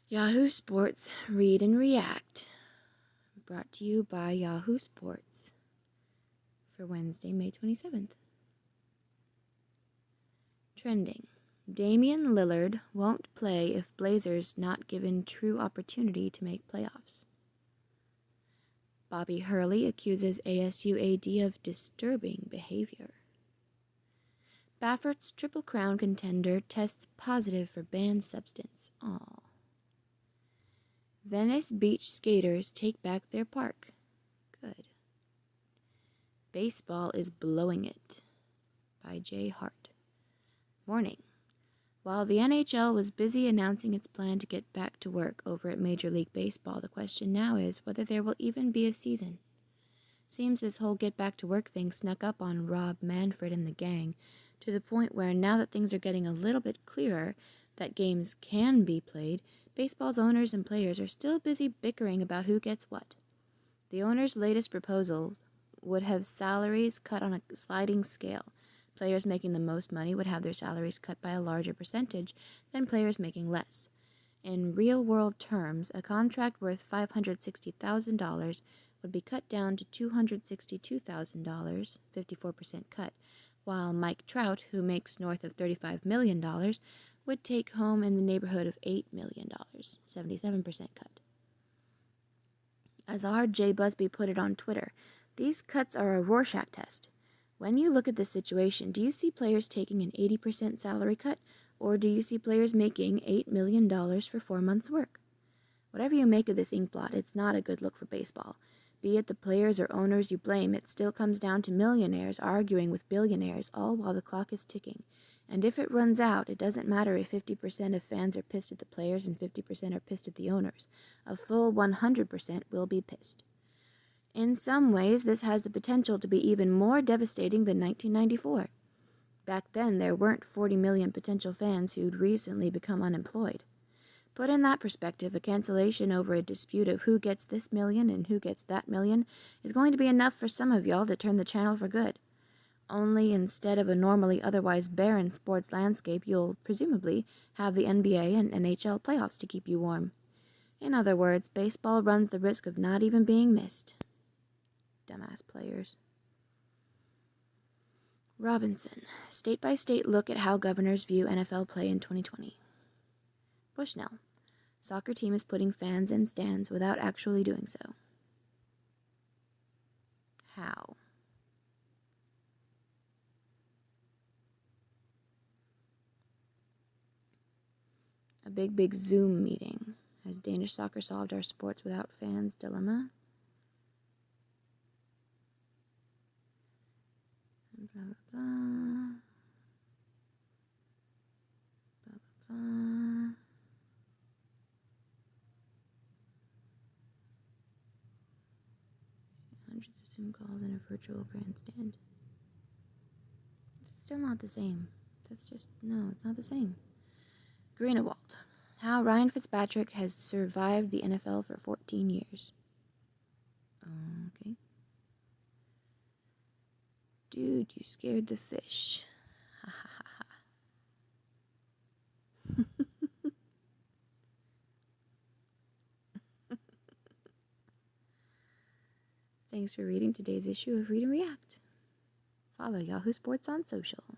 Yahoo Sports Read and React. Brought to you by Yahoo Sports for Wednesday, May 27th. Trending. Damian Lillard won't play if Blazers not given true opportunity to make playoffs. Bobby Hurley accuses ASU AD of disturbing behavior. Baffert's Triple Crown contender tests positive for banned substance. Aww. Venice Beach skaters take back their park. Good. Baseball is blowing it. By Jay Hart. Warning. While the NHL was busy announcing its plan to get back to work over at Major League Baseball, the question now is whether there will even be a season. Seems this whole get back to work thing snuck up on Rob Manfred and the gang, to the point where now that things are getting a little bit clearer that games can be played, baseball's owners and players are still busy bickering about who gets what. The owners' latest proposals would have salaries cut on a sliding scale. Players making the most money would have their salaries cut by a larger percentage than players making less. In real-world terms, a contract worth $560,000 would be cut down to $262,000, 54% cut, while Mike Trout, who makes north of $35 million, would take home in the neighborhood of $8 million, 77% cut. As R.J. Busby put it on Twitter, these cuts are a Rorschach test. When you look at this situation, do you see players taking an 80% salary cut, or do you see players making $8 million for 4 months' work? Whatever you make of this inkblot, it's not a good look for baseball. Be it the players or owners you blame, it still comes down to millionaires arguing with billionaires, all while the clock is ticking. And if it runs out, it doesn't matter if 50% of fans are pissed at the players and 50% are pissed at the owners. A full 100% will be pissed. In some ways, this has the potential to be even more devastating than 1994. Back then, there weren't 40 million potential fans who'd recently become unemployed. Put in that perspective, a cancellation over a dispute of who gets this million and who gets that million is going to be enough for some of y'all to turn the channel for good. Only instead of a normally otherwise barren sports landscape, you'll presumably have the NBA and NHL playoffs to keep you warm. In other words, baseball runs the risk of not even being missed. Dumbass players. Robinson. State-by-state look at how governors view NFL play in 2020. Bushnell. Soccer team is putting fans in stands without actually doing so. How? A big Zoom meeting. Has Danish soccer solved our sports without fans dilemma? Blah, blah, blah. Blah, blah, blah. Hundreds of Zoom calls in a virtual grandstand. It's still not the same. It's not the same. Greenewald. How Ryan Fitzpatrick has survived the NFL for 14 years. Okay. Dude, you scared the fish. Ha ha ha ha. Thanks for reading today's issue of Read and React. Follow Yahoo Sports on social.